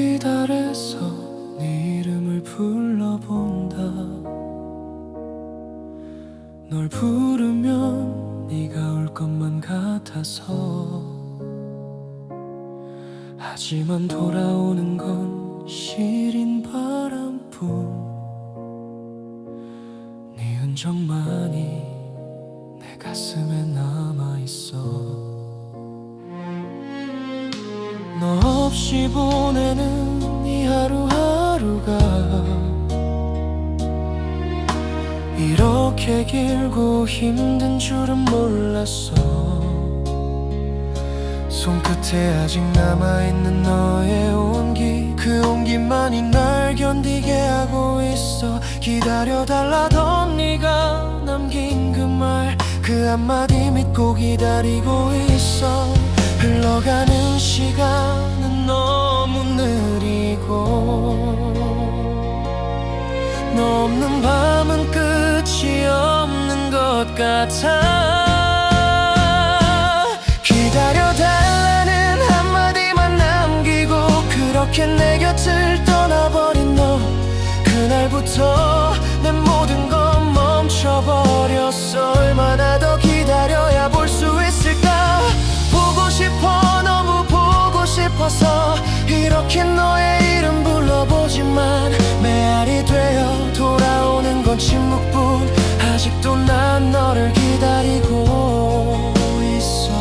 이달에서 네 이름을 불러본다. 널 부르면 네가 올 것만 같아서. 하지만 돌아오는 건 시린 바람뿐. 네 흔적만이 내 가슴에 남아있어. 너 없이 보내는 이 하루하루가 이렇게 길고 힘든 줄은 몰랐어. 손끝에 아직 남아있는 너의 온기, 그 온기만이 날 견디게 하고 있어. 기다려달라던 네가 남긴 그 말, 그 한마디 믿고 기다리고 있어. 흘러가는 시간은 너무 느리고 너 없는 밤은 끝이 없는 것 같아. 기다려달라는 한마디만 남기고 그렇게 내 곁을 떠나버린 너, 그날부터 내 모든 건 멈춰버렸어. 얼마나 더 기다려야 볼 수 있을까. 보고 싶어, 너무 보고 싶어서 이렇게 너의 이름 불러보지만 메아리 되어 돌아오는 건 침묵뿐. 아직도 난 너를 기다리고 있어.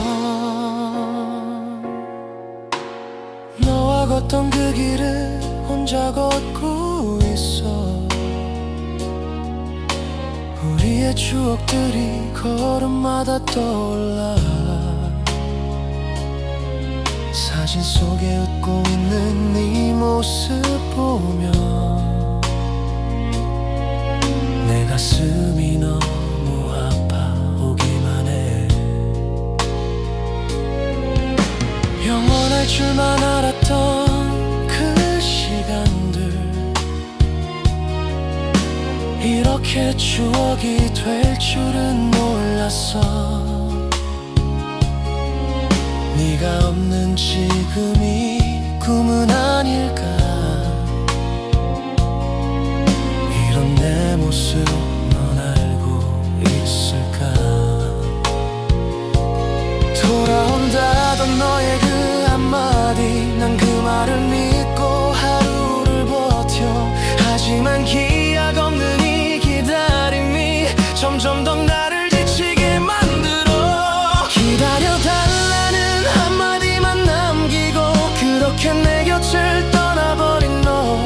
너와 걷던 그 길을 혼자 걷고 있어. 우리의 추억들이 걸음마다 떠올라. 사진 속에 웃고 있는 네 모습 보며 내 가슴이 너무 아파 오기만 해. 영원할 줄만 알았던 그 시간들 이렇게 추억이 될 줄은 몰랐어. 네가 없는 지금이 꿈은 아닐까. 이런 내 모습 넌 알고 있을까. 돌아온다던 너의 그 한마디, 난 그 말을 믿고 하루를 버텨. 하지만 기약 없는 이 기다림이 점점 더 나를 지치게 만들어. 기다려달라는 한마디만 남기고 그렇게 내 곁을 떠나버린 너,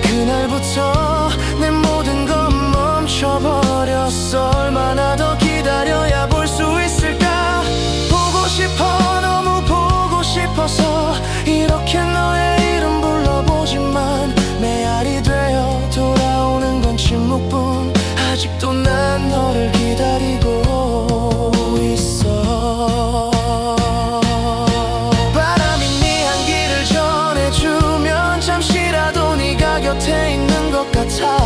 그날부터 내 모든 건 멈춰버렸어. 얼마나 더 기다려야 볼 수 있을까. 보고 싶어, 너무 보고 싶어서 이렇게 너의 이름 불러보지만 메아리 되어 돌아오는 건 침묵뿐. 아직도 난 너를 기다리고 있어. 바람이 네 향기를 전해주면 잠시라도 네가 곁에 있는 것 같아.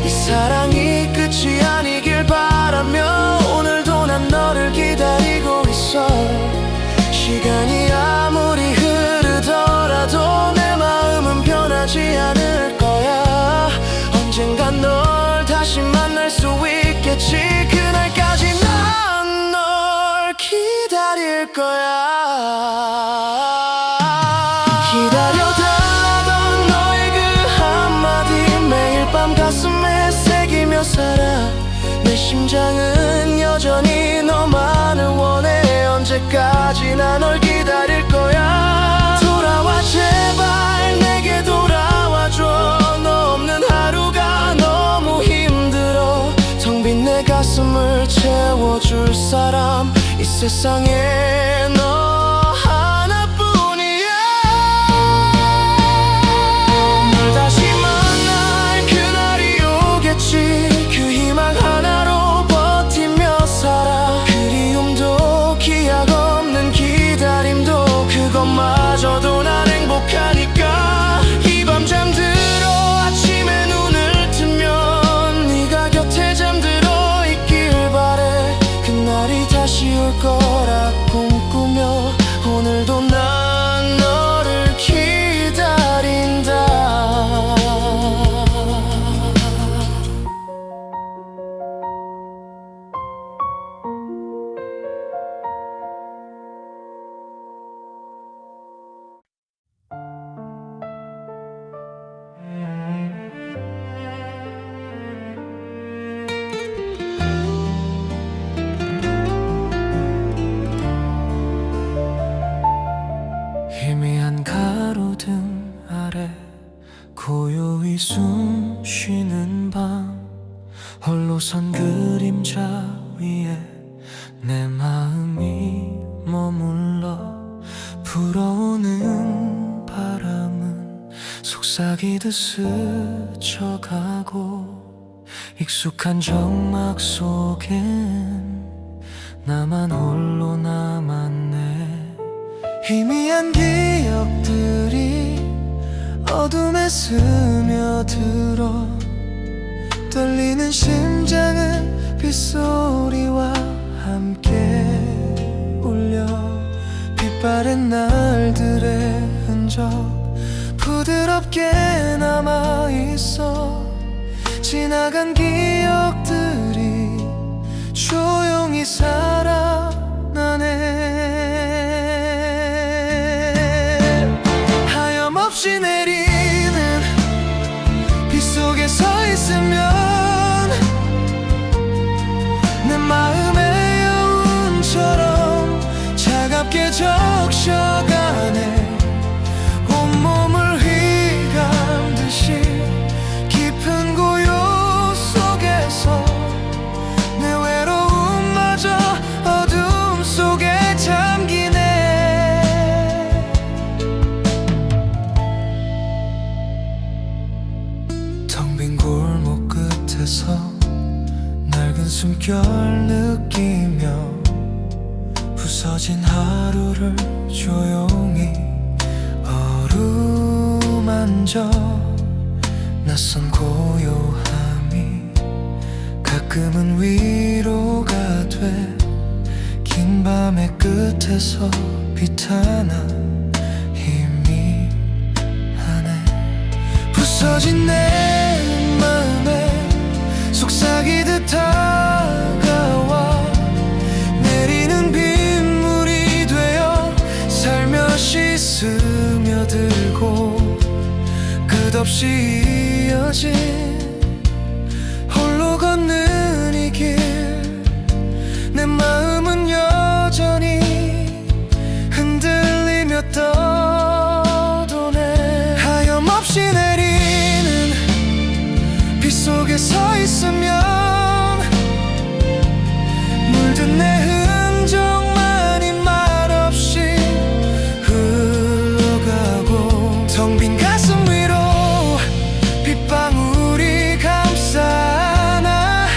이 사랑이 끝이 아니길 바라며 오늘도 난 너를 기다리고 있어. 시간이 아무리 흐르더라도 내 마음은 변하지 않을 거야. 언젠간 널 다시 만날 수 있겠지. 그날까지 난 널 기다릴 거야. 기다려달라던 너의 그 한마디 매일 밤 가슴에 새기며 살아. 내 심장은 여전히 너만을 원해. 언제까지나 널 기다릴 거야. 돌아와 제발 내게 돌아와줘. 너 없는 하루가 너무 힘들어. 텅 빈 내 가슴을 채워줄 사람 이 세상에 너 하나뿐이야. 널 다시 만날 그날이 오겠지. 그 희망 하나로 버티며 살아. 그리움도 기약 없는 기다림도 그것마저도 난 행복하니까. 이 밤 잠들어 아침에 눈을 뜨면 네가 곁에 잠들어 있길 바래. 그날이 다시 올 거라 꿈꾸며 아래 고요히 숨 쉬는 밤, 홀로 선 그림자 위에 내 마음이 머물러 불어오는 바람은 속삭이듯 스쳐가고, 익숙한 정막 속엔 나만 홀로 남았네. 희미한 기억들이 어둠에 스며들어 떨리는 심장은 빗소리와 함께 울려. 빛바랜 날들의 흔적 부드럽게 남아있어. 지나간 기억들이 조용히 살아나네. 하염없이 내리는 빗 속에 서 있으면 내 마음의 여운처럼 차갑게 적셔가네. 온몸을 휘감듯이 깊은 고요 속에서 내 외로움마저 어둠 속에 잠기네. 텅 빈 골목 끝에서 낡은 숨결 느끼며 부서진 하루를 조용히 어루만져. 낯선 고요함이 가끔은 위로가 돼. 긴 밤의 끝에서 빛 하나 희미하네. 부서진 내 마음에 속삭이듯 다가와 내리는 빗물이 되어 살며시 스며들고 끝없이 이어진 홀로 걷는 이 길. 내 마음은 여전히 흔들리며 떠도네. 하염없이 내리는 빗 속에 서 있으면 물든 내 흔적만이 말없이 흘러가고, 텅 빈 가슴 위로 빗방울이 감싸나.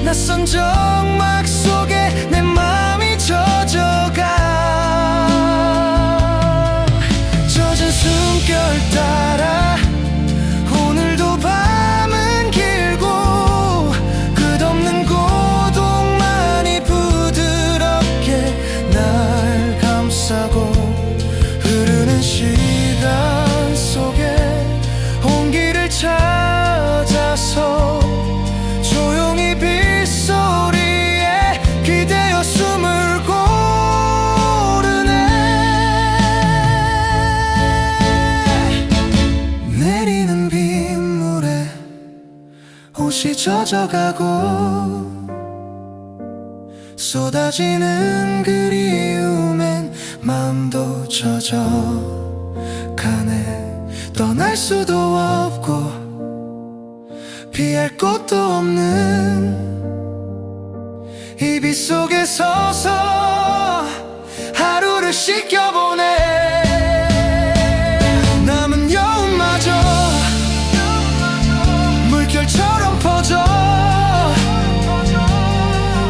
낯선 정막 속에 내 맘이 젖어가. 젖은 숨결 따라 오늘도 밤은 길고 끝없는 고독만이 부드럽게 날 감싸고, 흐르는 시간 속에 온기를 찾아서 조용히 빗소리에 기대어 숨을 고르네. 내리는 빗물에 옷이 젖어가고, 쏟아지는 그리움엔 마음도 젖어가네. 떠날 수도 없고 피할 곳도 없는 이 빛 속에 서서 하루를 씻겨보네. 남은 여운마저 물결처럼 퍼져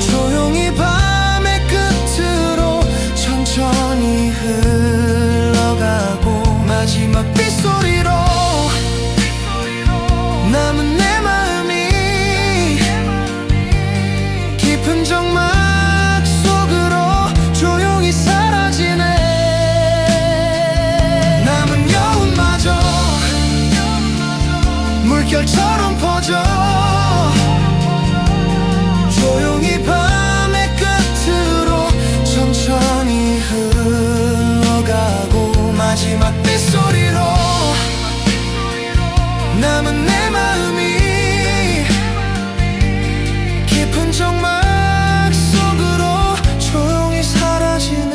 조용히 밤의 끝으로 천천히 흘러가고, 마지막 빗소리로 남은 내 마음이 깊은 정막 속으로 조용히 사라지네. 남은 여운마저 물결처럼 퍼져 조용히 밤의 끝으로 천천히 흘러가고, 마지막 빗소리로 남은 내 마음이 깊은 정막 속으로 조용히 사라지네.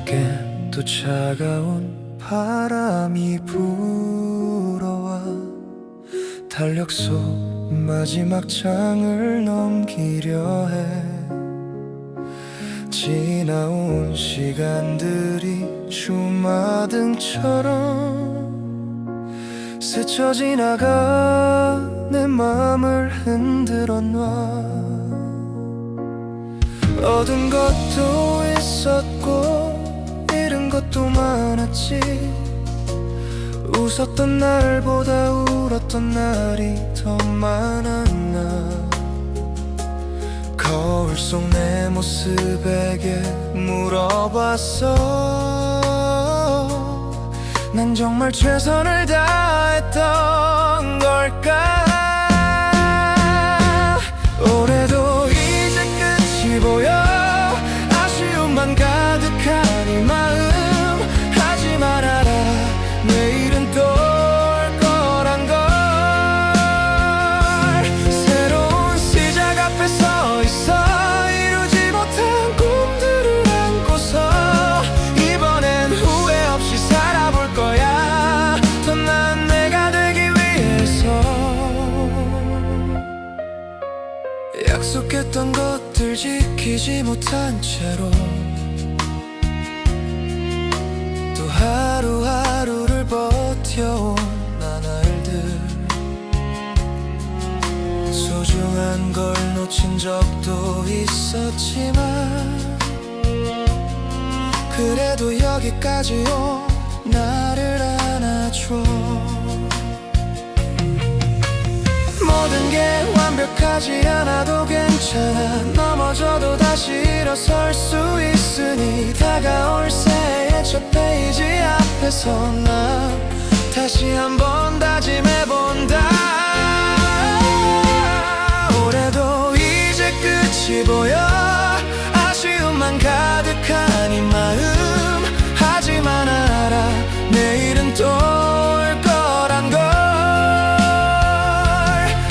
내겐 또 차가운 바람이 불어와 달력 속 마지막 장을 넘기려 해. 지나온 시간들이 주마등처럼 스쳐 지나가 내 맘을 흔들어 놔. 얻은 것도 있었고 잃은 것도 많았지. 웃었던 날보다 울었던 날이 더 많았나. 거울 속 내 모습에게 물어봤어. 난 정말 최선을 다했던 걸까. 올해도 이제 끝이 보여 아쉬움만 가득한 이 마음. 하지만 알아 내일은 또 올 거란 걸. 새로운 시작 앞에 서 있어 이루지 못한 꿈들을 안고서 이번엔 후회 없이 살아볼 거야. 더 나은 내가 되기 위해서. 약속했던 것들 지키지 못한 채로 또 하루하루를 버텨온 나날들. 소중한 걸 놓친 적도 있었지만 그래도 여기까지 온 나를 안아줘. 모든 게 완벽하지 않아도 괜찮아. 넘어져도 다시 일어설 수 있으니 다가올 새해의 첫 페이지 앞에서 난 다시 한번 다짐해본다. 올해도 이제 끝이 보여 아쉬움만 가득한 이 마음. 하지만 알아 내일은 또 올 거란 걸.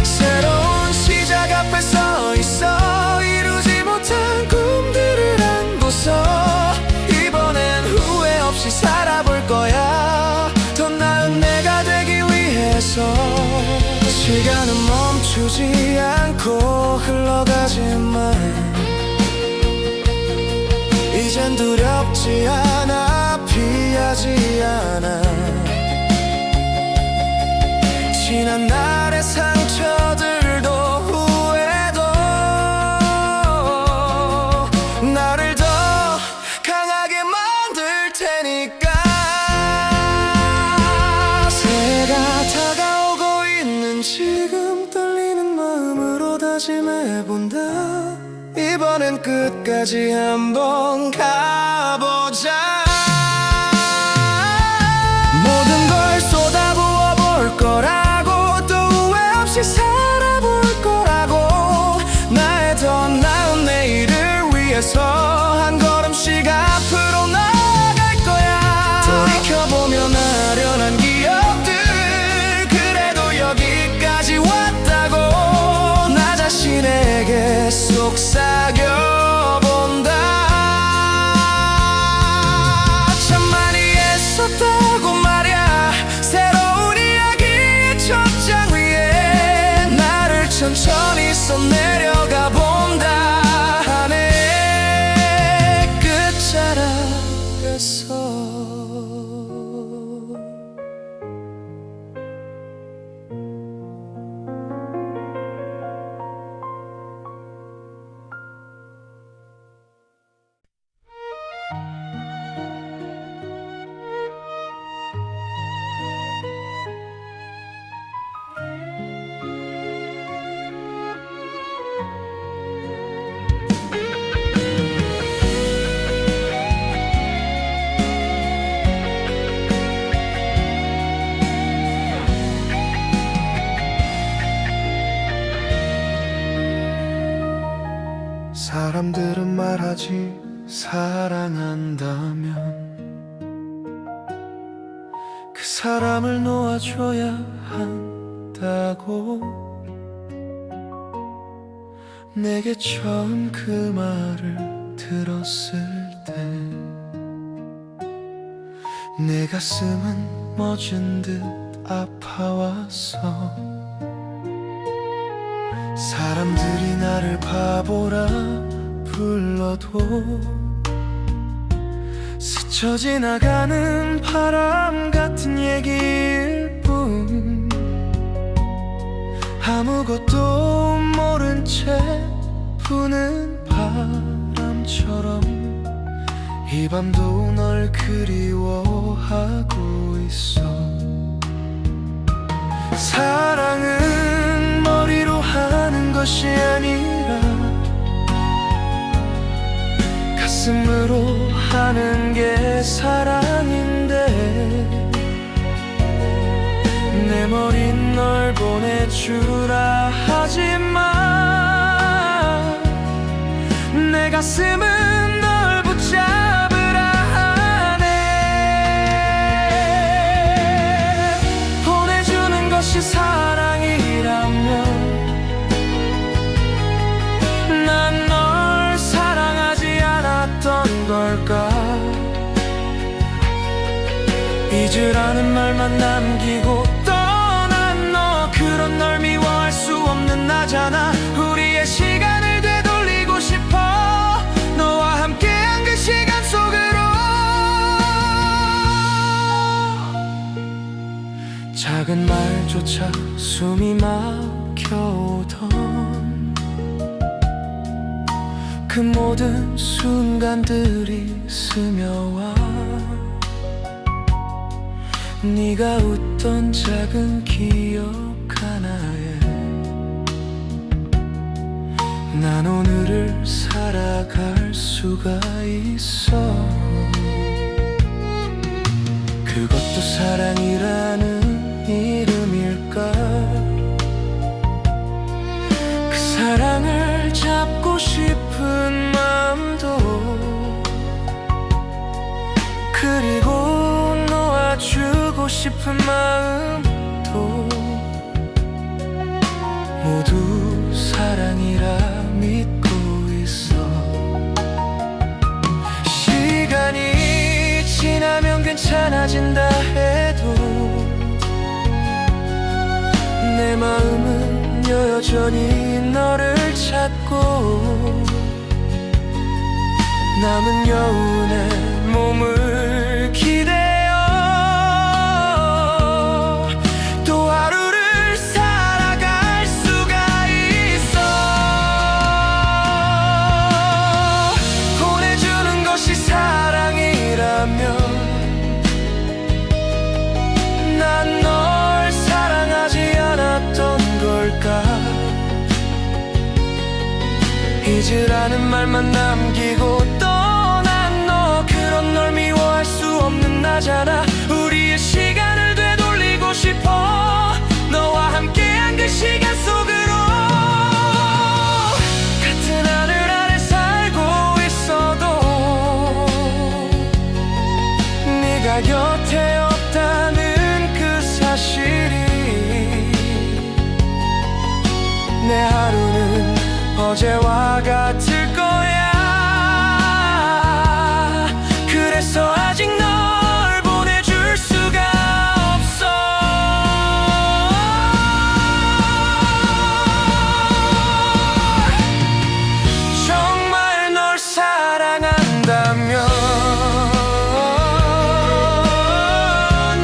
새로운 시작 앞에 서 있어 이루지 못한 꿈들을 안고서 이번엔 후회 없이 살아볼 거야. 더 나은 내가 되기 위해서. 시간은 멈추지 않고 흘러가지만 이젠 두렵지 않아 피하지 않아. 지난 날의 상처들도 후회도 나를 더 강하게 만들 테니까. 새해가 다가오고 있는 지금 떨리는 마음으로 다짐해본다. 이번엔 끝까지 한번 가보자. 모든 걸 쏟아부어 볼 거라고 또 후회 없이 살아볼 거라고. 나의 더 나은 내일을 위해서 한 걸음씩 앞으로 나아갈 거야. 돌이켜보면 아련한 기억들 그래도 여기까지 왔다고 나 자신에게 속삭여본다. 참 많이 애썼다고 말야. 새로운 이야기의 첫 장 위에 나를 천천히 써내려가 본다. 한 해의 끝자락에서. 사람들은 말하지 사랑한다면 그 사람을 놓아줘야 한다고. 내게 처음 그 말을 들었을 때 내 가슴은 멎은 듯 아파왔어. 사람들이 나를 바보라 불러도 스쳐 지나가는 바람 같은 얘기일 뿐, 아무것도 모른 채 부는 바람처럼 이 밤도 널 그리워하고 있어. 사랑은 머리로 하는 것이 아니라 가슴으로 하는 게 사랑인데, 내 머린 널 보내주라 하지마 내 가슴은 널 붙잡으라 하네. 보내주는 것이 사랑이라면 난 널 사랑하지 않았던 걸까? 잊으라는 말만 남기고 떠난 너, 그런 널 미워할 수 없는 나잖아. 우리의 시간을 되돌리고 싶어, 너와 함께한 그 시간 속으로. 작은 말조차 숨이 막혀오던 그 모든 순간들이 스며와 네가 웃던 작은 기억 하나에 난 오늘을 살아갈 수가 있어. 그것도 사랑이라는 이름일까? 그 사랑을 잡고 싶은 마음도, 그리고 놓아주고 싶은 마음도 모두 사랑이라 믿고 있어. 시간이 지나면 괜찮아진다 해도 내 마음은 여전히 너를 찾고 남은 여운에 몸을 기대어 또 하루를 살아갈 수가 있어. 보내주는 것이 사랑이라면 난 널 사랑하지 않았던 걸까? 잊으라는 말만 남기고 떠난 너, 그런 널 미워할 수 없는 나잖아. 우리의 시간을 되돌리고 싶어, 너와 함께한 그 시간 속으로. 같은 하늘 아래 살고 있어도 네가 곁에 없다는 그 사실이 내 하루는 어제와 같을 거야. 그래서 아직 널 보내줄 수가 없어. 정말 널 사랑한다면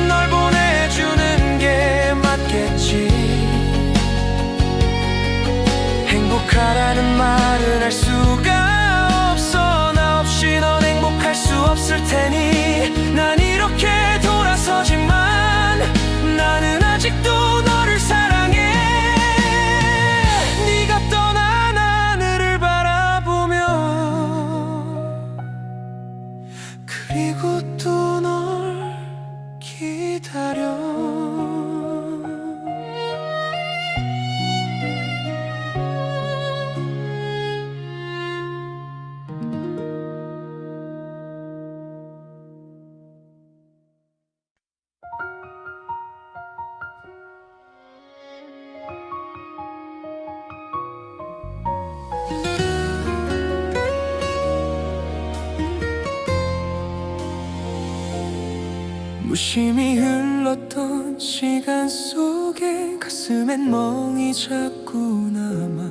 널 보내주는 게 맞겠지. 행복하라는 말은 할 수가 없어. 나 없이 넌 행복할 수 없을 테니. 난 이렇게 돌아서지만 나는 아직도 너를 사랑해. 네가 떠난 하늘을 바라보며 그리고 또 널 기다려. 무심히 흘렀던 시간 속에 가슴엔 멍이 자꾸 남아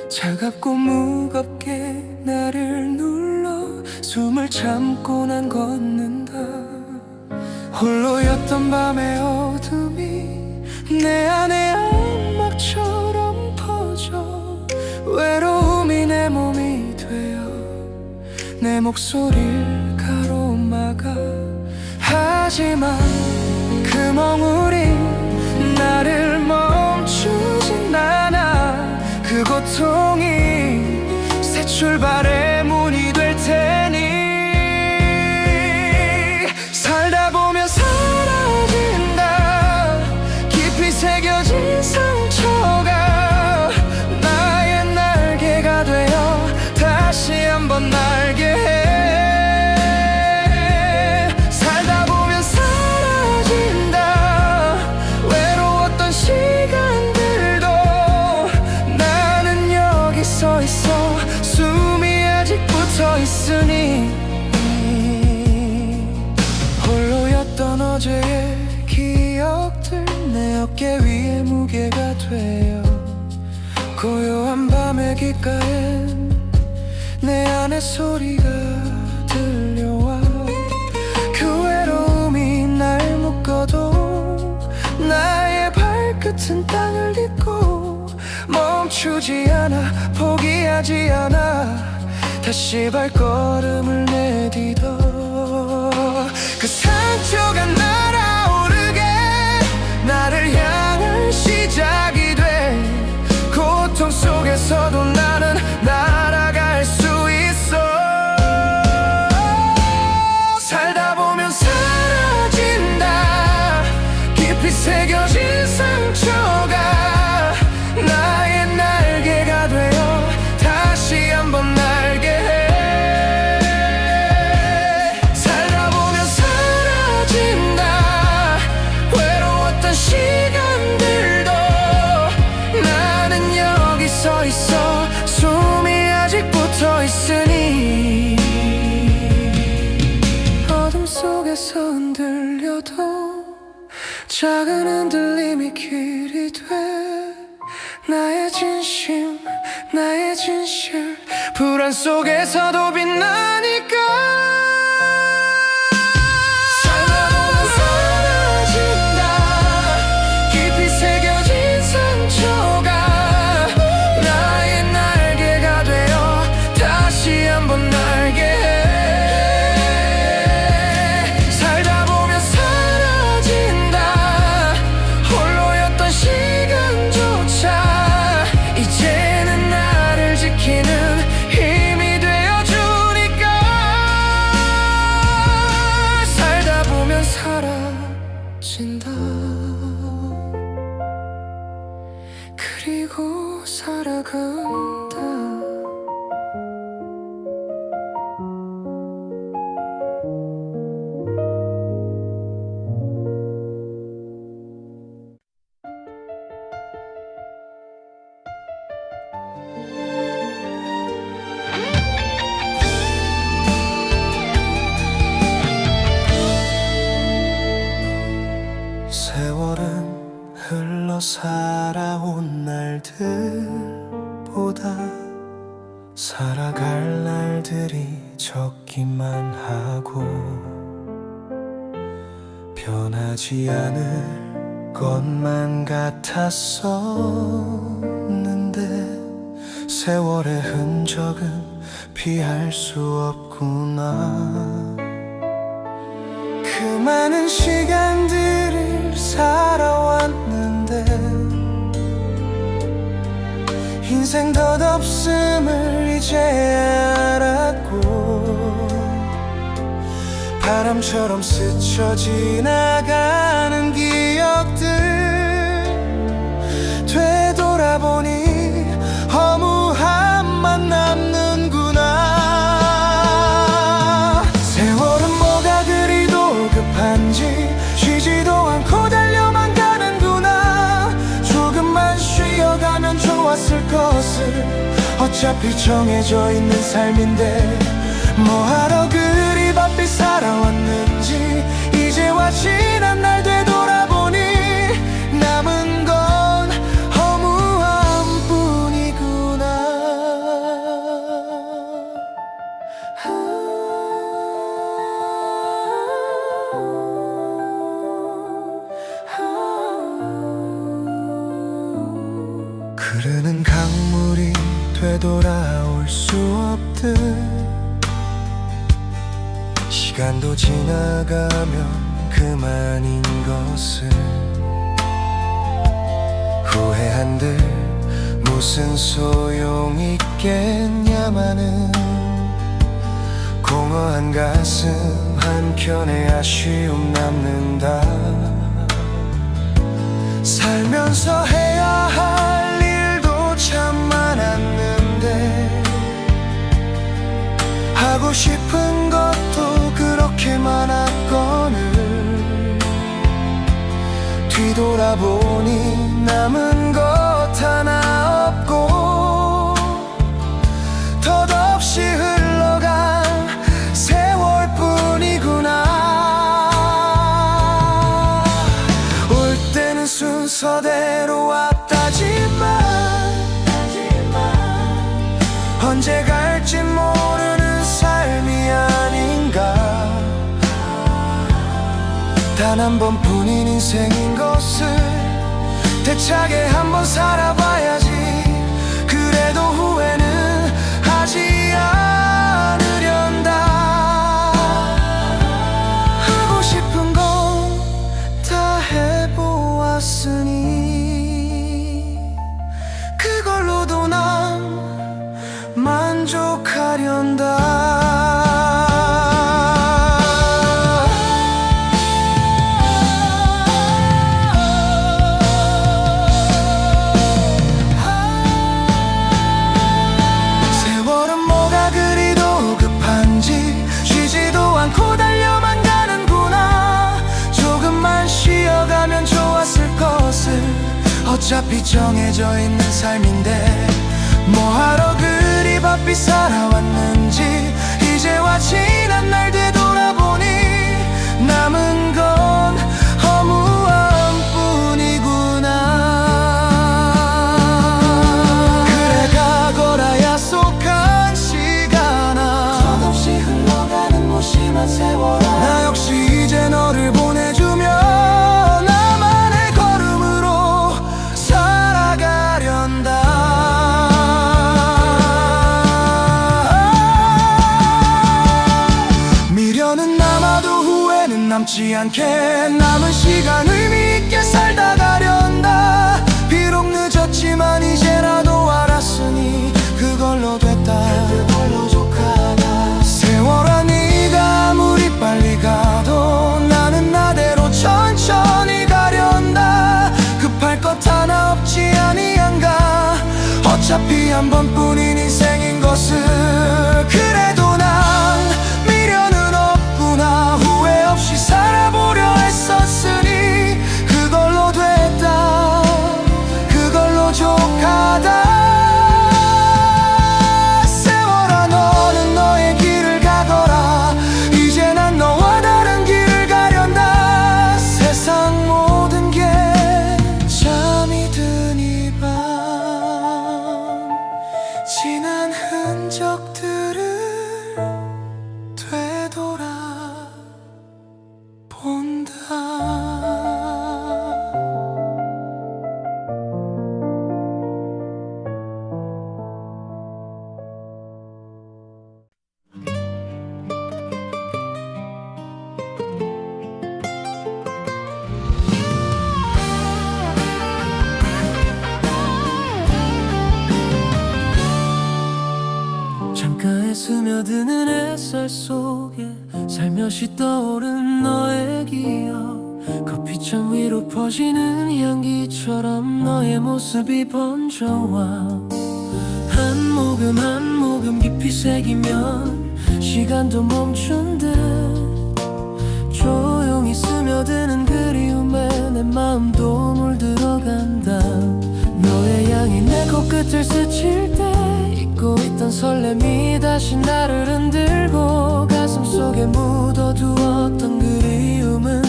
차갑고 무겁게 나를 눌러 숨을 참고 난 걷는다. 홀로였던 밤의 어둠이 내 안에 암막처럼 퍼져 외로움이 내 몸이 되어 내 목소리를 가로막아. 하지만 그 멍울이 나를 멈추진 않아. 그 고통이 새 출발의 문이 될 테니 살다 보면 사라진다. 깊이 새겨진 상처가 나의 날개가 되어 다시 한번 날게 해. 살다 보면 사라진다. 외로웠던 시간들도 나는 여기 서 있어. 숨이 아직 붙어 있으니 홀로였던 어제의 기억들 내 어깨 위에 무게가 되어 고요한 밤의 귓가엔 내 안의 소리가 들려와. 그 외로움이 날 묶어도 나의 발끝은 땅을 딛고 멈추지 않아. 포기하지 않아. 다시 발걸음을 내딛어. 그 상처가 날아오르게 나를 향한 시작이 돼. 고통 속에서도 나는 날아갈 수 있어. 살다 보면 사라진다. 깊이 새겨진 상처가 나의 날개가 되어 다시 한번 날게 해. 살다 보면 사라진다. 외로웠던 시간들도 나는 여기 서 있어. 숨이 아직 붙어 있으니 어둠 속에서 흔들려도 작은 흔들림이 길이 돼. 나의 진심 나의 진실 불안 속에서도 빛나니까. 살다 보면 사라진다. 깊이 새겨진 상처가 나의 날개가 되어 다시 한번 날게 해. 살다 보면 사라진다. 홀로였던 시간조차 이제는 나를 지키는 힘이 되어주니까. 살다 보면 사라진다. 그리고 살아간다. 세월은 흘러 살아온 날들보다 살아갈 날들이 적기만 하고 변하지 않을 것만 같았었는데 세월의 흔적은 피할 수 없구나. 그 많은 시간들을 살아왔는데 인생 덧없음을 이제 알았고 바람처럼 스쳐 지나가는 기억들 되돌아보니 허무함만 남는구나. 세월은 뭐가 그리도 급한지 쉬지도 않고 달려만 가는구나. 조금만 쉬어가면 좋았을 것을 어차피 정해져 있는 삶인데 뭐하러 그리 바삐 살아왔는지 이제 와 이제와 지난 날 되돌아보니 남은 건 허무함 뿐이구나. 흐르는 강물이 되돌아올 수 없듯 시간도 지나가면 그만인 것을 후회한들 무슨 소용 있겠냐마는 공허한 가슴 한켠에 아쉬움 남는다. 살면서 해야 할 일도 참 많았는데 하고 싶은 것도 그렇게 많았거늘 뒤돌아보니 남은 것 하나 없고 덧없이 흘러간 세월뿐이구나. 올 때는 순서대로 왔다지만 언제 갈진 모르는 삶이 아닌가. 단 한 번뿐인 인생인 것을 대차게 한번 살아봐야지. 그래도 후회는 하지 않으련다. 하고 싶은 건 다 해보았으니 그걸로도 난 만족하련다. 세월은 뭐가 그리도 급한지 쉬지도 않고 달려만 가는구나. 조금만 쉬어가면 좋았을 것을 어차피 정해져 있는 삶인데 뭐하러 그리 바삐 살아왔는지 이제와 지난 날 되돌아보니 남은 건 허무함 뿐이구나. 그래 가거라 약속한 시간아 덧없이 흘러가는 무심한 세월아 나 역시 이제 너를 보내주며 나만의 걸음으로 살아가련다. 미련은 남아도 후회는 남지 않게 남은 시간 의미있게 살다 가련다. 비록 늦었지만 이제라도 알았으니 그걸로 됐다. 그걸로 족하다. 세월아 네가 아무리 빨리 가도 나는 나대로 천천히 가련다. 급할 것 하나 없지 아니한가. 어차피 한 번뿐인 인생인 것을 그래도 난 미련은 없구나. 후회 없이 살아보려 했었으니 그걸로 됐다. 그걸로 족하다. 세월아 너는 너의 길을 가거라. 이제 난 너와 다른 길을 가련다. 세상 모든 게 잠이 든 이 밤 지난 흔적들을 되돌아본다. 창가에 스며드는 햇살 속에 살며시 떠오른 너의 기억. 커피잔 위로 퍼지는 향기처럼 너의 모습이 번져와 한 모금 한 모금 깊이 새기면 시간도 멈춘 듯 조용히 스며드는 그리움에 내 마음도 물들어간다. 너의 향이 내 코끝을 스칠 때 잊고 있던 설렘이 다시 나를 흔들고 가슴 속에 묻어두었던 그리움은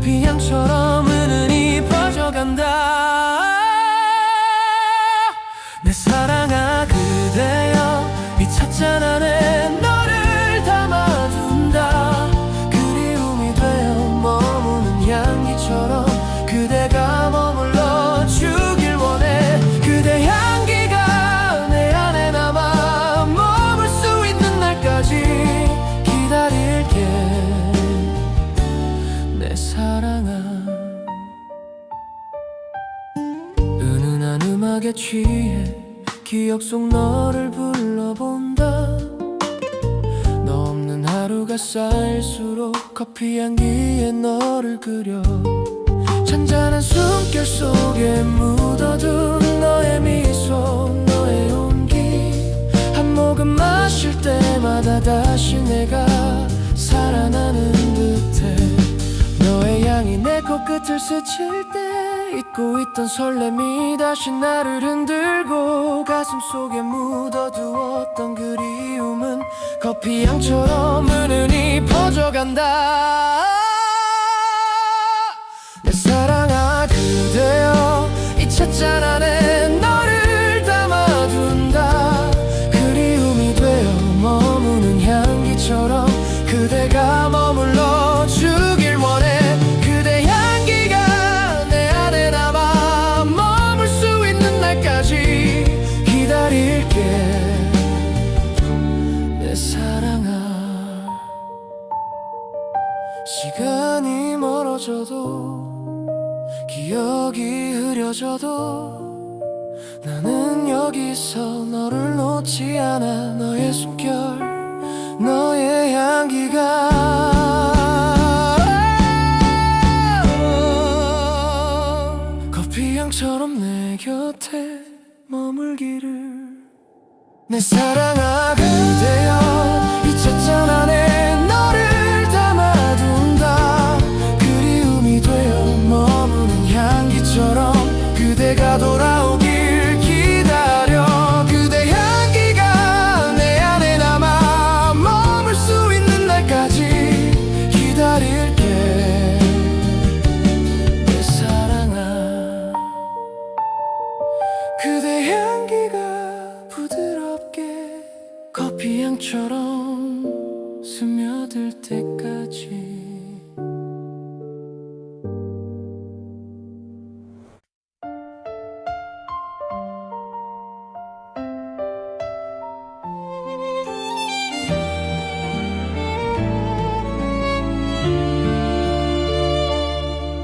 커피향처럼 은은히 퍼져간다. 내 사랑아 그대여 이 찻잔 안에 너를 담아둔다. 그리움이 되어 머무는 향기처럼 그대가 머물러 주길 원해. 그대 향기가 내 안에 남아 머물 수 있는 날까지 기다릴게 내 사랑아. 은은한 음악에 취해 기억 속 너를 불러본다. 너 없는 하루가 쌓일수록 커피 향기에 너를 그려. 잔잔한 숨결 속에 묻어둔 너의 미소 너의 온기. 한 모금 마실 때마다 다시 내가 살아나는 듯해. 너의 향이 내 코끝을 스칠 때 잊고 있던 설렘이 다시 나를 흔들고 가슴 속에 묻어두었던 그리움은 커피향처럼 은은히 퍼져간다. 내 사랑아 그대여 이 찻잔 안에 너를 담아둔다. 그리움이 되어 머무는 향기처럼 그대가 머물러 주길 원해. 그대 향기가 내 안에 남아 머물 수 있는 날까지 기다릴게 내 사랑아. 시간이 멀어져도 기억이 흐려져도 나는 여기서 너를 놓지 않아. 너의 숨결 너의 향기가 커피향처럼 내 곁에 머물기를. 내 사랑아 그대여 이 찻잔 안에 너를 담아둔다. 그리움이 되어 머무는 향기처럼 그대가 돌아오길 기다려. 그대 향기가 내 안에 남아 머물 수 있는 날까지 기다릴게 내 사랑아. 그대 향기가 부드럽게 커피향처럼 스며들 때까지.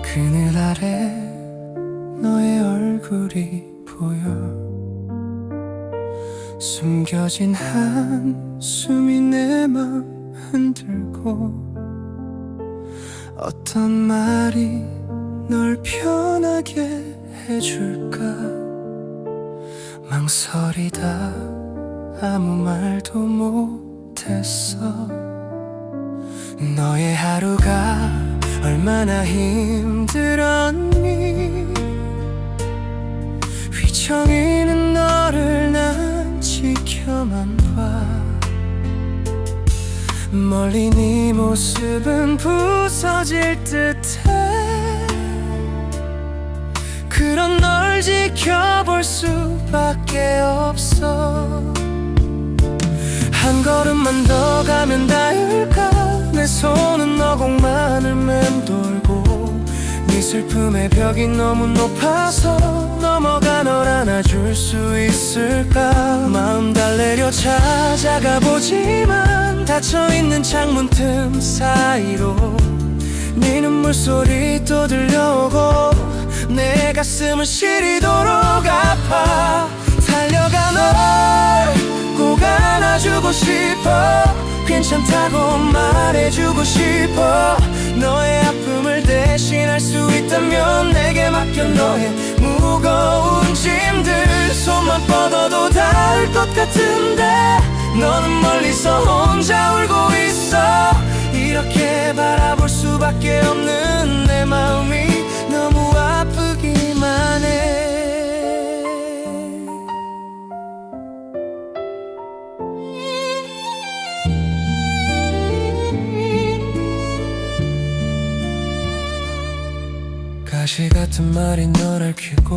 그늘 아래 너의 얼굴이 보여. 숨겨진 한숨이 내 맘 흔들고. 어떤 말이 널 편하게 해줄까. 망설이다 아무 말도 못했어. 너의 하루가 얼마나 힘들었니. 휘청이는 너를 난 지켜만 봐. 멀리 네 모습은 부서질 듯해. 그런 널 지켜볼 수밖에 없어. 한 걸음만 더 가면 닿을까. 내 손은 너 공만을 맴돌고. 네 슬픔의 벽이 너무 높아서 넘어가 널 안아줄 수 있을까. 마음 달래려 찾아가 보지만 닫혀있는 창문 틈 사이로 네 눈물 소리 또 들려오고. 내 가슴은 시리도록 아파. 달려가 널 꼭 안아주고 싶어. 괜찮다고 말해주고 싶어. 너의 아픔을 대신할 수 있다면 내게 맡겨. 너의 무거운 짐들 손만 뻗어도 닿을 것 같은데 너는 멀리서 혼자 울고 있어. 이렇게 바라볼 수밖에 없는 내 마음이 너무 아프기만 해. 가시 같은 말이 널 얽히고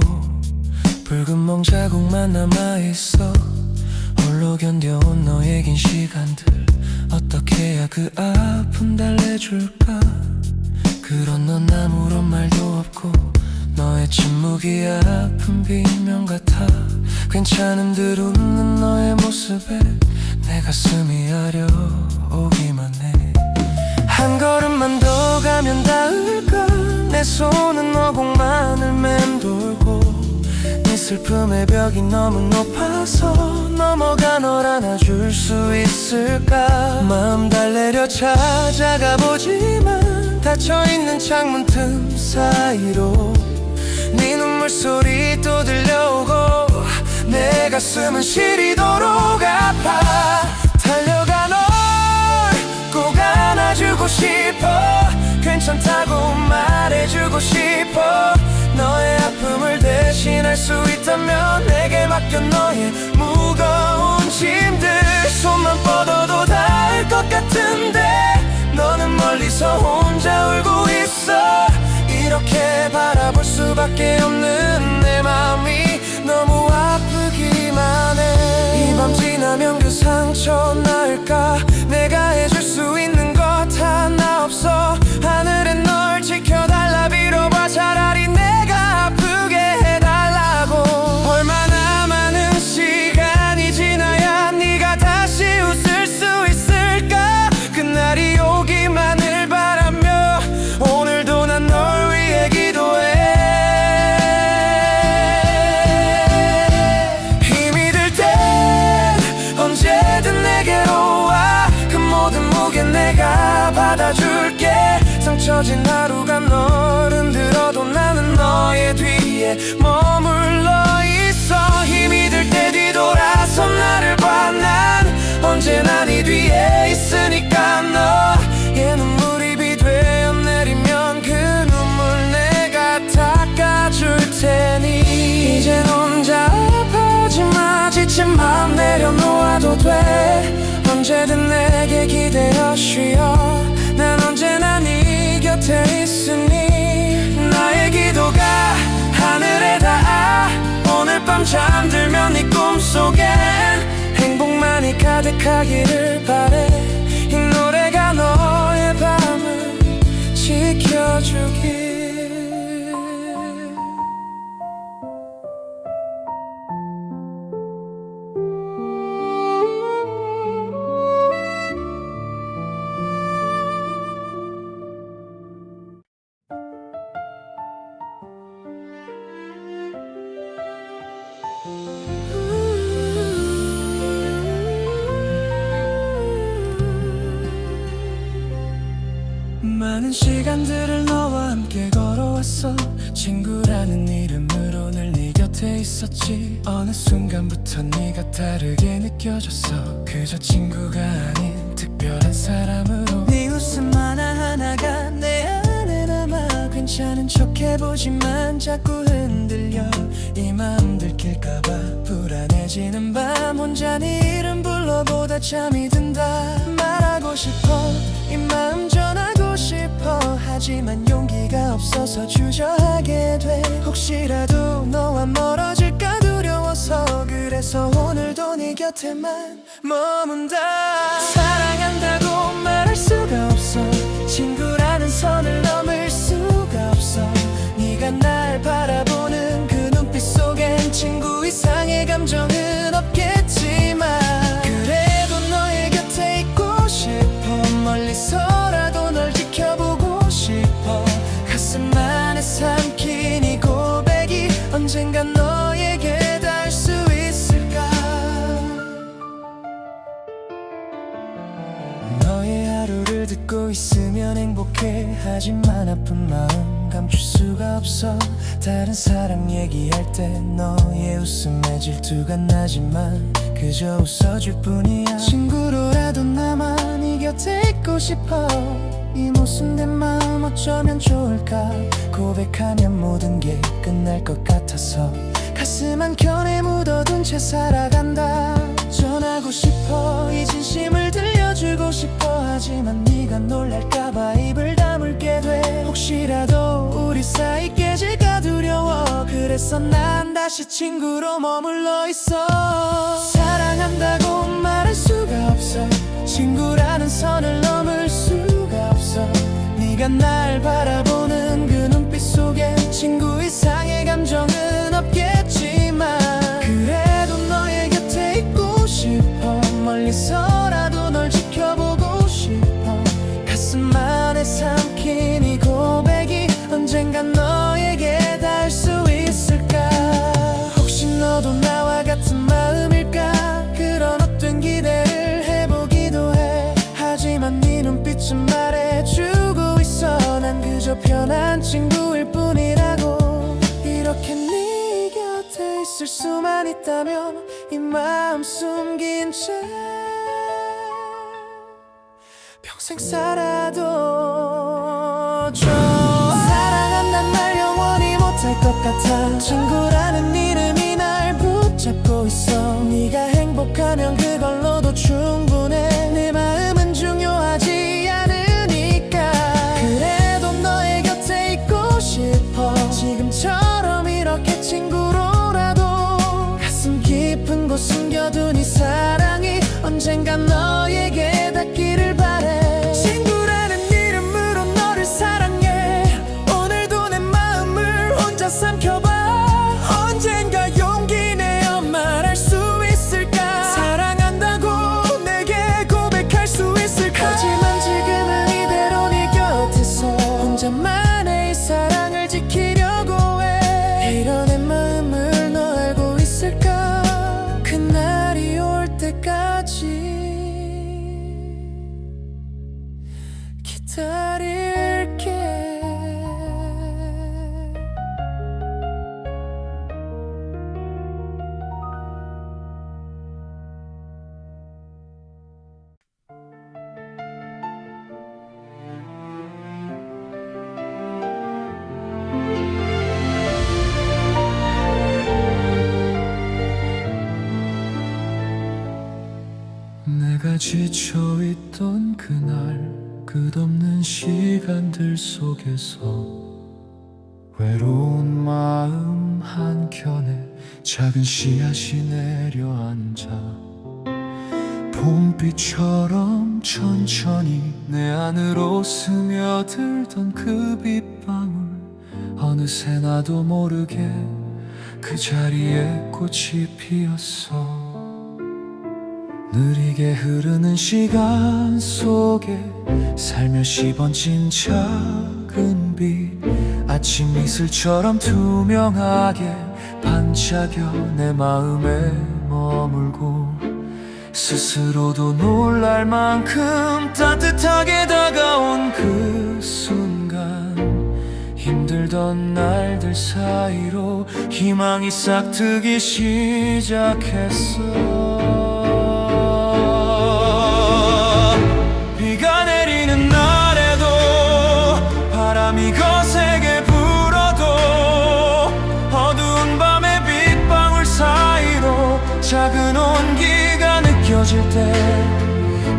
붉은 멍 자국만 남아있어. 홀로 견뎌온 너의 긴 시간들 어떻게 해야 그 아픔 달래줄까. 그런 넌 아무런 말도 없고 너의 침묵이 아픈 비명 같아. 괜찮은 듯 웃는 너의 모습에 내 가슴이 아려오기만 해. 한 걸음만 더 가면 닿을까. 내 손은 너곡만을 맴돌고 네 슬픔의 벽이 너무 높아서 넘어가 널 안아줄 수 있을까. 마음 달래려 찾아가 보지만 닫혀있는 창문 틈 사이로 네 눈물 소리 또 들려오고 내 가슴은 시리도록 아파. 달려가 널 꼭 안아주고 싶어. 괜찮다고 말해주고 싶어. 너의 아픔을 대신할 수 있다면 내게 맡겨 너의 무거운 짐들. 손만 뻗어도 닿을 것 같은데 너는 멀리서 혼자 울고 있어. 이렇게 바라볼 수밖에 없는 내 마음이 너무 아프기만 해. 이 밤 지나면 그 상처 나을까. 내가 해줄 수 있는 것 하나 없어. 하늘에 널 지켜달라 빌어봐. 차라리 내가 아프게 해달라고. 얼마나 많은 시간이 지나야 네가 다시 웃을 수 있을까. 그날이 오기만을 바라며 오늘도 난 널 위해 기도해. 힘이 들 땐 언제든 내게로 와. 그 모든 무게 내가 받아줄게. 상처진 하루가 널 흔들어도 나는 너의 뒤에 머물러 있어. 힘이 들 때 뒤돌아서 나를 봐. 난 언제나 네 뒤에 있으니까. 너의 눈물이 비 되어 내리면 그 눈물 내가 닦아줄 테니. 이젠 혼자 아파하지 마. 지친 마음 내려놓아도 돼. 언제든 내게 기대어 쉬어. 난 언제나 네 곁에 있으니. 나의 기도가 하늘에 닿아. 오늘 밤 잠들면 네 꿈속엔 행복만이 가득하기를 바래. 이 노래가 너의 밤을 지켜주길. 많은 시간들을 너와 함께 걸어왔어. 친구라는 이름으로 늘 네 곁에 있었지. 어느 순간부터 네가 다르게 느껴졌어. 그저 친구가 아닌 특별한 사람으로. 네 웃음 하나하나가 내 안에 남아. 괜찮은 척 해보지만 자꾸 흔들려. 이 마음 들킬까봐 불안해지는 밤. 혼자 네 이름 불러보다 잠이 든다. 말하고 싶어 이 마음 전하고 싶어. 하지만 용기가 없어서 주저하게 돼. 혹시라도 너와 멀어질까 두려워서. 그래서 오늘도 네 곁에만 머문다. 사랑한다고 말할 수가 없어. 친구라는 선을 넘을 수가 없어. 네가 날 바라보는 그 눈빛 속엔 친구 이상의 감정은 없겠지만 그래도 너의 곁에 있고 싶어. 멀리서라도 널 지켜보고 싶어. 가슴 안에 삼킨 이 고백이 언젠간 너에게 닿을 수 있을까. 너의 하루를 듣고 있으면 행복해. 하지만 아픈 마음 감출 수가 없어. 다른 사람 얘기할 때 너의 웃음에 질투가 나지만 그저 웃어줄 뿐이야. 친구로라도 남아 네 곁에 있고 싶어. 이 모순된 마음 어쩌면 좋을까. 고백하면 모든 게 끝날 것 같아서 가슴 한켠에 묻어둔 채 살아간다. 전하고 싶어 이 진심을 들려주고 싶어. 하지만 네가 놀랄까봐 입을 다물게 돼. 혹시라도 우리 우리 사이 깨질까 두려워. 그래서 난 다시 친구로 머물러 있어. 사랑한다고 말할 수가 없어. 친구라는 선을 넘을 수가 없어. 네가 날 바라보는 그 눈빛 속엔 친구 이상의 감정은 없겠지만, 그래도 너의 곁에 있고 싶어. 멀리서라도 널 지켜보고 싶어. 가슴 안에 삼킨 이 고백이 언젠간 너에게 닿을 수 있을까. 혹시 너도 나와 같은 마음일까. 그런 헛된 기대를 해보기도 해. 하지만 네 눈빛은 말해주고 있어. 난 그저 편한 친구일 뿐이라고. 이렇게 네 곁에 있을 수만 있다면 이 마음 숨긴 채 평생 살아도 줘. 사랑한단 말 영원히 못할 것 같아. 친구라는 이름이 날 붙잡고 있어. 네가 행복하면 그걸로도 충분해. 내 마음은 중요하지 않으니까. 그래도 너의 곁에 있고 싶어. 지금처럼 이렇게 친구로라도. 가슴 깊은 곳 숨겨둔 이 사랑이 언젠간 너에게 닿기를 바래. 친구라는 이름으로 너를 사랑해. 오늘도 내 마음을 혼자 삼켜봐. 언젠가 용기 내어 말할 수 있을까. 사랑한다고 내게 고백할 수 있을까. 하지만 지금은 이대로 네 곁에서 혼자만의 이 사랑을 지키려고 해. 이런 내 마음을 너 알고 있을까. 그날이 올 때까지 기다릴게. 내가 지쳐있던 그날, 끝없는 시간들 속에서 외로운 마음 한켠에 작은 씨앗이 내려앉아 봄비처럼 천천히 내 안으로 스며들던 그 빗방울, 어느새 나도 모르게 그 자리에 꽃이 피었어. 느리게 흐르는 시간 속에 살며시 번진 작은 빛, 아침 이슬처럼 투명하게 반짝여 내 마음에 머물고, 스스로도 놀랄 만큼 따뜻하게 다가온 그 순간, 힘들던 날들 사이로 희망이 싹트기 시작했어. 비가 내리는 날에도 바람이 거세게 불어도 어두운 밤의 빗방울 사이로 작은 온기가 느껴질 때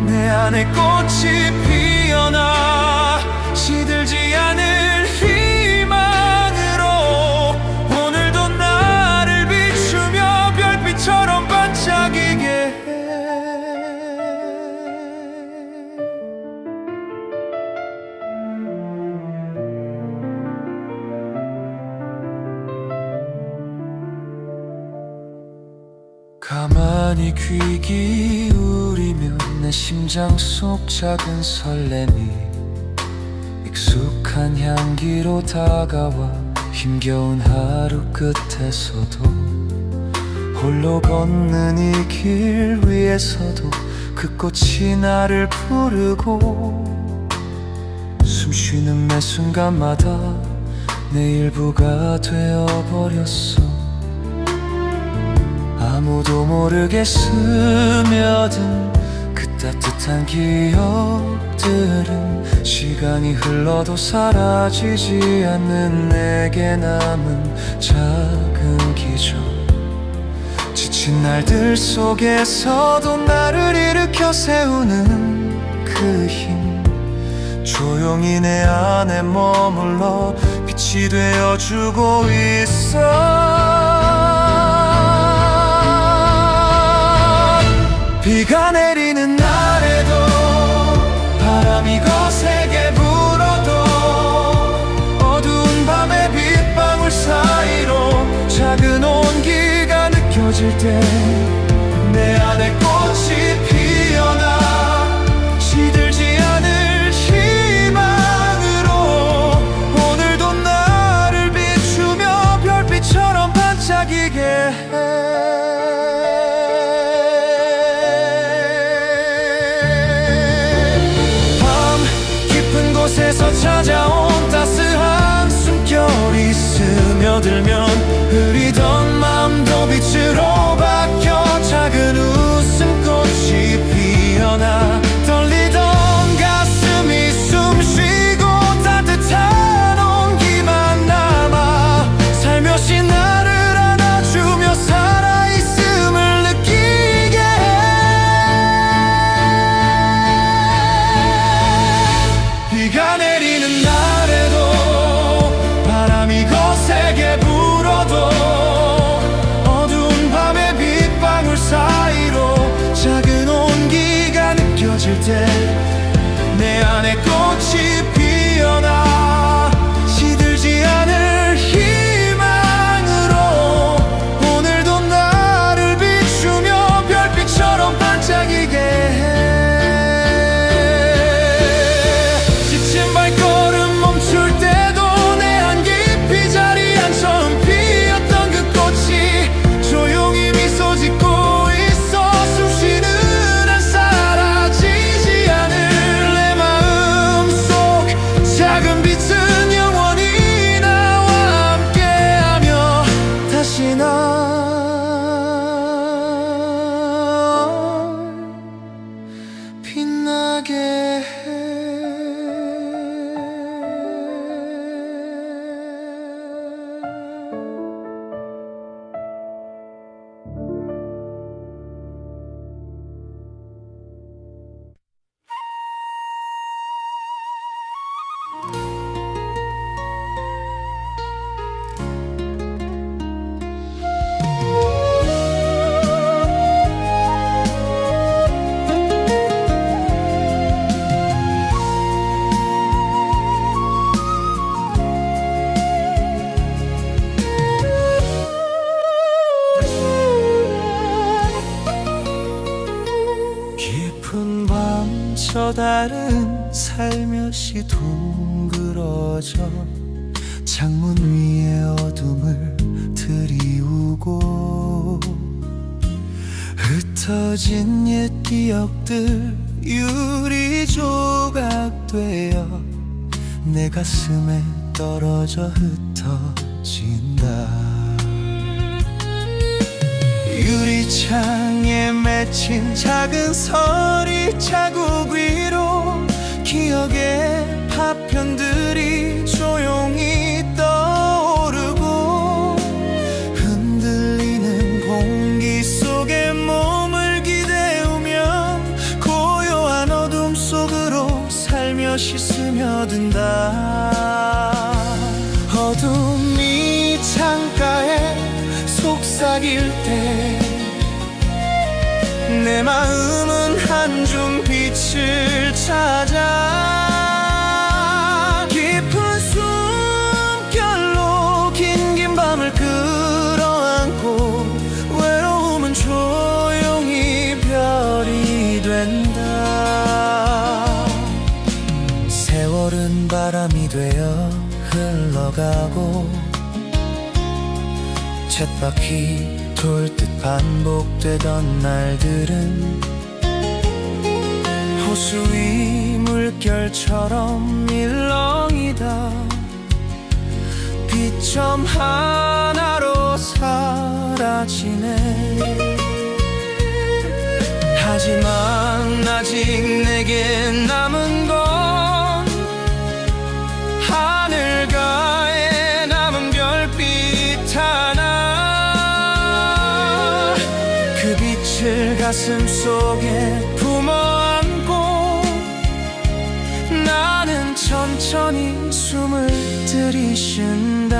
내 안에 꽃이 피어나 시들지 않을 희망으로 오늘도 나를 비추며 별빛처럼 반짝이게 해. 가만히 귀 기울이면 내 심장 속 작은 설렘이 익숙한 향기로 다가와 힘겨운 하루 끝에서도 홀로 걷는 이 길 위에서도 그 꽃이 나를 부르고 숨쉬는 매 순간마다 내 일부가 되어버렸어. 아무도 모르게 스며든 그 따뜻한 기억들은 시간이 흘러도 사라지지 않는 내게 남은 작은 기적. 지친 날들 속에서도 나를 일으켜 세우는 그 힘, 조용히 내 안에 머물러 빛 빛이 되어주고 있어. 비가 내리는 날에도 바람이 거세게 불어도 어두운 밤의 빗방울 사이로 작은 온기가 느껴질 때 내 안에 꽃이 피어나 시들지 않을 희망으로 오늘도 나를 비추며 별빛처럼 반짝이게 해. 밤 깊은 곳에서 찾아온 따스한 숨결이 스며들면 흐리던 마음도 빛으로 바뀌어 작은 웃음꽃이 피어나 떨리던 가슴이 숨쉬고 따뜻한 온기만 남아 살며시 나를 안아주며 살아있음을 느끼게 해. 비가 내리는 날에도 바람이 거세게 불어도 사이로 작은 온기가 느껴질 때 내 안에 꽃이 피어나 시들지 않을 희망으로 오늘도 나를 비추며 별빛처럼 반짝이게 해. 지친 발걸음 멈출 때도 내 안 깊이 자리에 앉혀 피었던 그 꽃이 조용히 미소 짓고 작은 빛은 영원히 나와 함께하며 다시 날 빛나게 해. 깊은 밤 저 달은 살며시 둥그러져 창문 위에 어둠을 드리우고 흩어진 옛 기억들 유리 조각 되어 내 가슴에 떨어져 흩어진다. 유리창에 맺힌 작은 서리 자국 위로 기억의 파편들이 조용히 떠오르고 흔들리는 공기 속에 몸을 기대우면 고요한 어둠 속으로 살며시 스며든다. 어둠이 창가에 속삭일 때 내 마음은 한 줌 빛을 찾아 깊은 숨결로 긴 밤을 끌어안고 외로움은 조용히 별이 된다. 세월은 바람이 되어 흘러가고 쳇바퀴 돌듯 반복되던 날들은 호수 위 물결처럼 일렁이다 빛점 하나로 사라지네. 하지만 아직 내게 남은 건 하늘가에 남은 별빛 하나. 그 빛을 가슴 속에 품어 안고 나는 천천히 숨을 들이쉰다.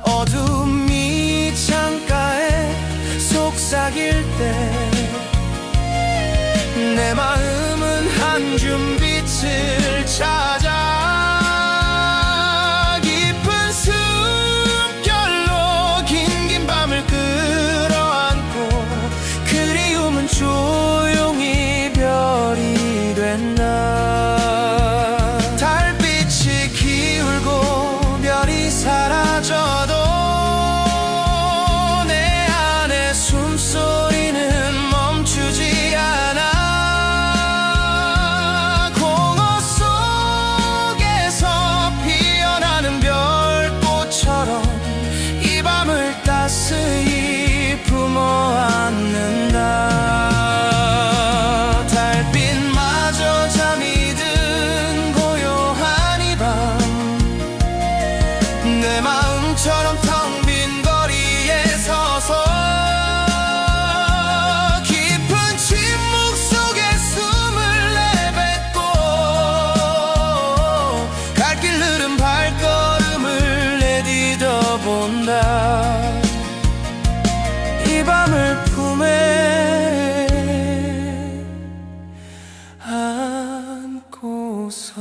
어둠이 창가에 속삭일 때 내 마음은 한 줌 빛을 찾아 깊은 숨결로 긴 밤을 끌어안고 그리움은 조용히 별이 된다. 달빛이 기울고 별이 사라져도 내 안의 숨소리는 멈추지 않아. 공허 속에서 피어나는 별꽃처럼 이 밤을 따스히 품어 안는다. 달빛마저 잠이 든 고요한 이 밤 내 마음처럼 텅 빈 거리에 서서 깊은 침묵 속에 숨을 내뱉고 갈 길 흐른 발걸음을 내디뎌 본다. 이 밤을 품에 안고서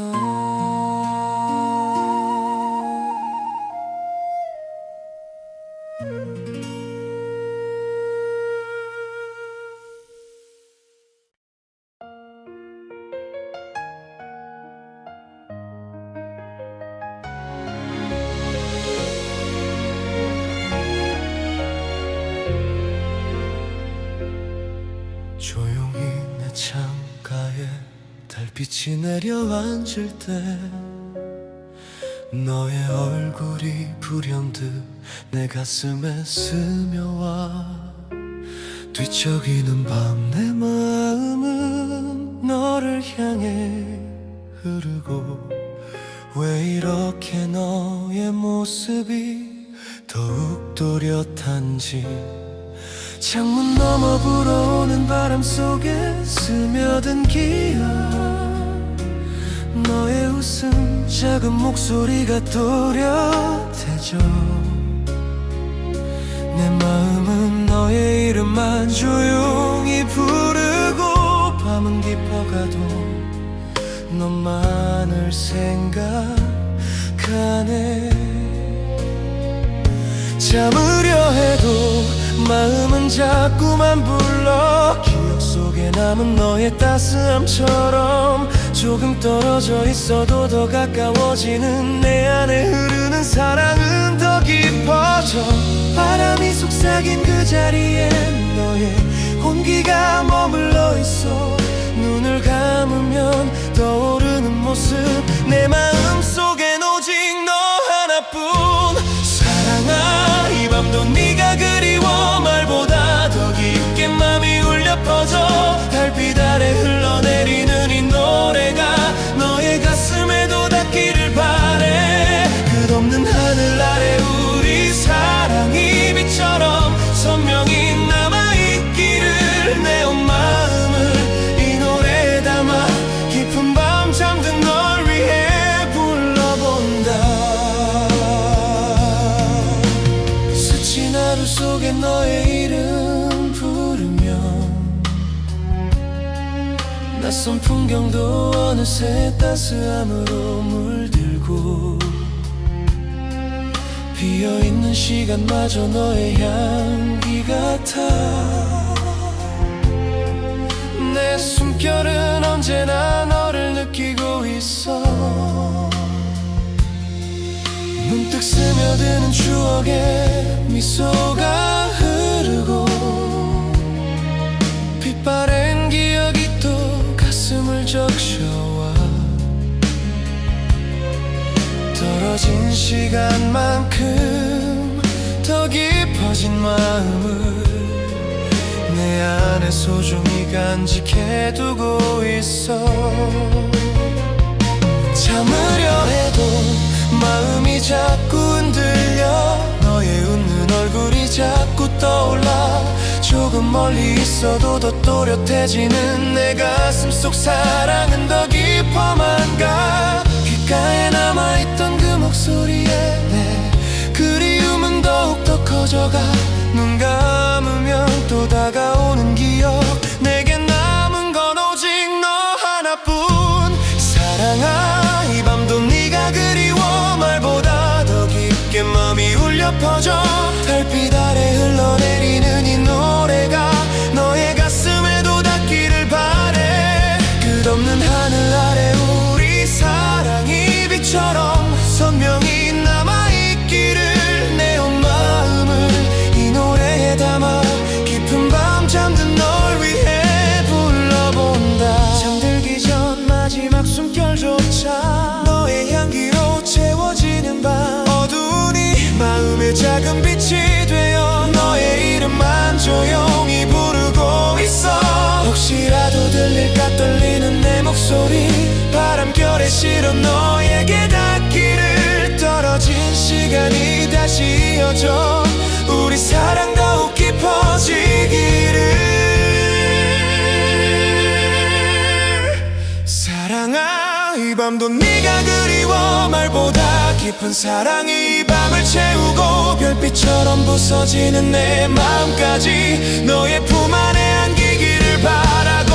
조용히 내 창가에 달빛이 내려앉을 때 너의 얼굴이 불현듯 내 가슴에 스며와 뒤척이는 밤 내 마음은 너를 향해 흐르고 왜 이렇게 너의 모습이 더욱 또렷한지 창문 너머 불어오는 바람 속에 스며든 기억 너의 웃음 작은 목소리가 또렷해져 내 마음은 너의 이름만 조용히 부르고 밤은 깊어가도 너만을 생각하네 참으려 해도 마음은 자꾸만 불러 기억 속에 남은 너의 따스함처럼 조금 떨어져 있어도 더 가까워지는 내 안에 흐르는 사랑은 더 깊어져 바람이 속삭인 그 자리에 너의 온기가 머물러 있어 눈을 감으면 떠오르는 모습 내 마음속엔 오직 너 하나뿐 사랑아 이 밤도 네가 그리워 말보다 더 깊게 맘이 울려 퍼져 달빛 아래 흘러내리는 이 노래가 너의 가슴에도 닿기를 바래 끝없는 하늘 아래 우리 사랑이 빛처럼 선명히 남아있기를 내 온 마음을 이 노래에 담아 깊은 밤 잠든 널 위해 불러본다 스친 하루 속에 너의 이름 부르며 낯선 풍경도 어느새 따스함으로 물들고 비어있는 시간마저 너의 향기 같아 내 숨결은 언제나 너를 느끼고 있어 문득 스며드는 추억에 미소가 흐르고 빛바랜 기억이 또 가슴을 적셔와 떨어진 시간만큼 더 깊어진 마음을 내 안에 소중히 간직해두고 있어 참으려 해도 마음이 자꾸 흔들려 너의 웃는 얼굴이 자꾸 떠올라 조금 멀리 있어도 더 또렷해지는 내 가슴 속 사랑은 더 깊어만 가. 귓가에 남아있던 그 목소리에 내 그리움은 더욱더 커져가. 눈 감으면 또 다가오는 기억, 내겐 남은 건 오직 너 하나뿐. 사랑아, 이 밤도 네가 그리워. 말보다 더 깊게 마음이 울려 퍼져. 달빛 아래 흘러내리는 이 노래가 너의 가슴에도 닿기를 바래. 끝없는 하늘 아래 우리 사랑이 빛처럼 선명히 남아있기를. 내 온 마음을 이 노래에 담아 깊은 밤 잠든 널 위해 불러본다. 잠들기 전 마지막 숨결조차 너의 향기로 채워지는 밤, 어두운 이 마음의 작은 빛이 되어 너의 이름만 조용히 부르고 있어. 혹시라도 들릴까 떨리는 내 목소리, 바람결에 실어 너에게 닿기를. 떨어진 시간이 다시 이어져 우리 사랑 더욱 깊어지기를. 사랑아, 이 밤도 네가 그리워. 말보다 깊은 사랑이 이 밤을 채우고 별빛처럼 부서지는 내 마음까지 너의 품 안에 안기기를 바라고.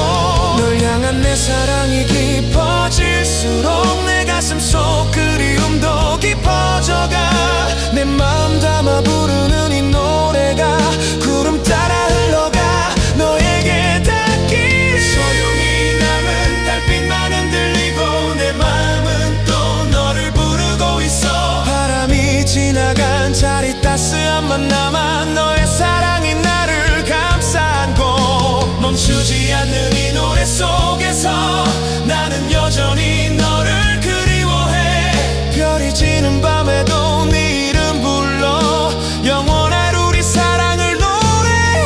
널 향한 내 사랑이 깊어질수록 내 가슴 속 그리움도 깊어져가. 내 마음 담아 부르는 이 노래가 구름 따라 흘러가 너에게 닿기를. 소용이 남은 달빛만 흔들리고 내 마음은 또 너를 부르고 있어. 바람이 지나간 자리 따스함만 남아 너의 사랑이 나를 감싸 안고. 멈추지 않는 이 노래 속에서 나는 여전히 너를 그리워해. 별이 지는 밤에도 네 이름 불러 영원할 우리 사랑을 노래해.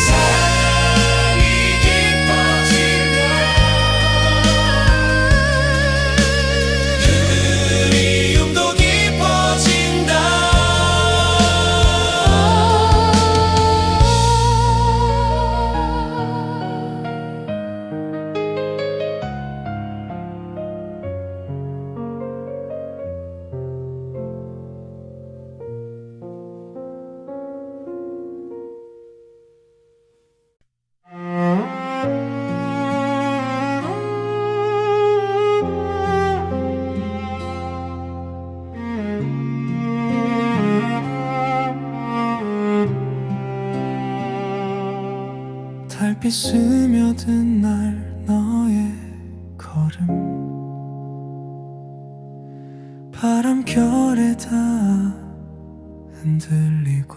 사랑이 깊어진다. 그리움도 깊어진다. 달빛 스며든 날 너의 걸음, 바람결에 다 흔들리고.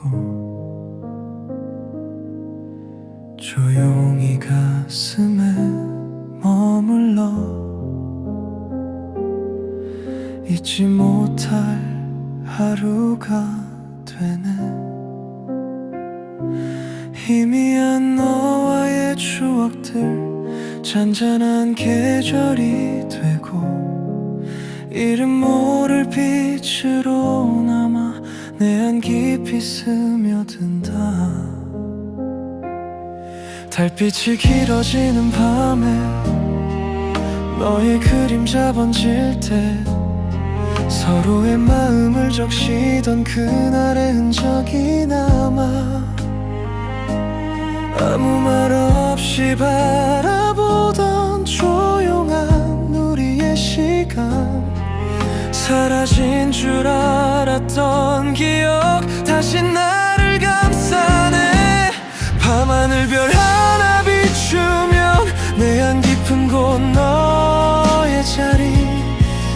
조용히 가슴에 머물러 잊지 못할 하루가 되네. 희미한 너와의 추억들 잔잔한 계절이 되고. 이름 모를 빛으로 남아 내 안 깊이 스며든다. 달빛이 길어지는 밤에 너의 그림자 번질 때 서로의 마음을 적시던 그날의 흔적이 남아. 아무 말 없이 바라보던 조용한 우리의 시간, 사라진 줄 알았던 기억 다시 나를 감싸네. 밤하늘 별 하나 비추면 내 안 깊은 곳 너의 자리,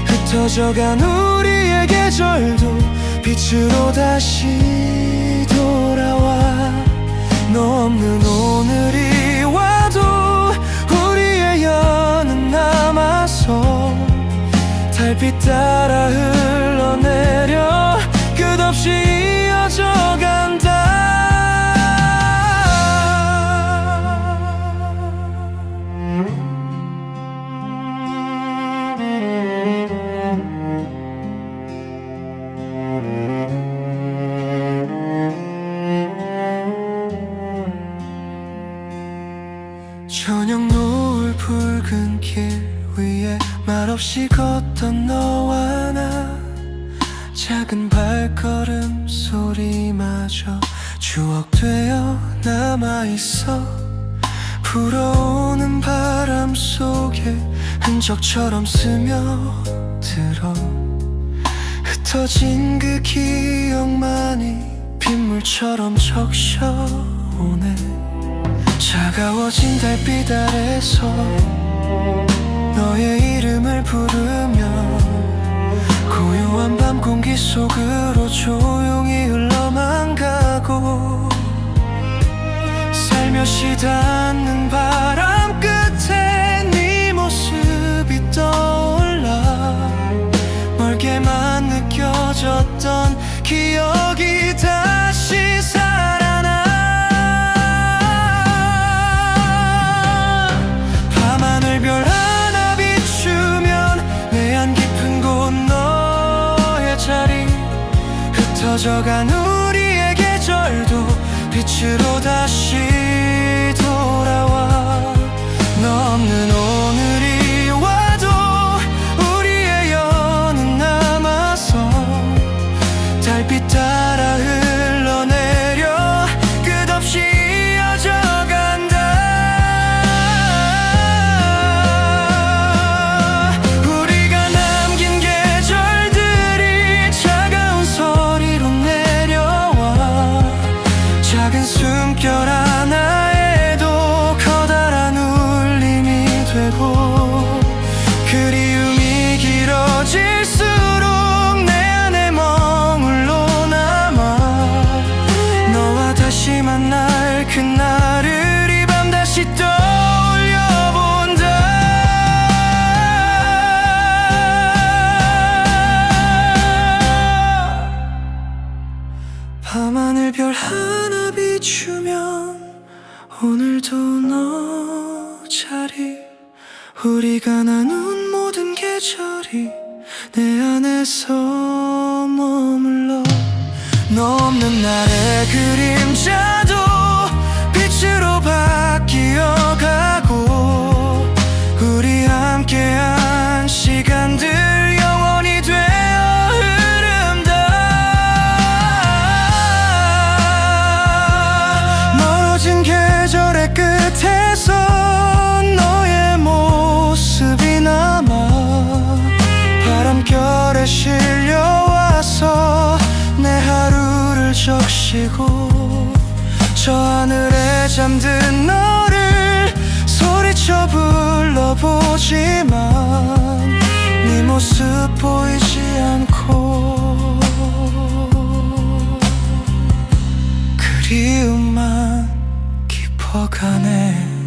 흩어져간 우리의 계절도 빛으로 다시 돌아와. 너 없는 오늘이 와도 우리의 연은 남아서 달빛 따라 흘러내려 끝없이 이어져 간다. 저녁 노을 붉은 길 위에 말없이 걷던 너와 나, 작은 발걸음 소리마저 추억되어 남아있어. 불어오는 바람 속에 흔적처럼 스며들어. 흩어진 그 기억만이 빗물처럼 적셔오네. 차가워진 달빛 아래서 너의 이름을 부르며 고요한 밤 공기 속으로 조용히 흘러만 가고, 살며시 닿는 바람 끝에 네 모습이 떠올라. 멀게만 느껴졌던 기억이 다시 살아나. 밤하늘 별 하나 비추면 내안 깊은 곳 너의 자리, 흩어져간 우리의 계절도 빛으로 다시 돌아와. 너 없는 오늘이 와도 우리의 연은 남아서 달빛 따라 흘러내려 끝없이 이어져간다. 우리가 남긴 계절들이 차가운 소리로 내려와. 작은 숨결 하나에도 커다란 울림이 되고, 그리움이 길어질수록 내 안에 머물러 남아. 너와 다시 만날 그날을 이 밤 다시 떠올려본다. 밤하늘 별 하나 비추면 오늘도 너 자리, 우리가 나눈 모든 계절이 내 안에서 머물러. 너 없는 날의 그림자도 빛으로 바뀌어 가고, 우리 함께한 시간들 영원히 되어 흐른다. 멀어진 계절의 끝에서 너의 모습이 남아. 바람결에 실려와서 내 하루를 적시고, 저 하늘에 잠든 너를 소리쳐 불러보지만 네 모습 보이지 않고 그리움만 깊어가네.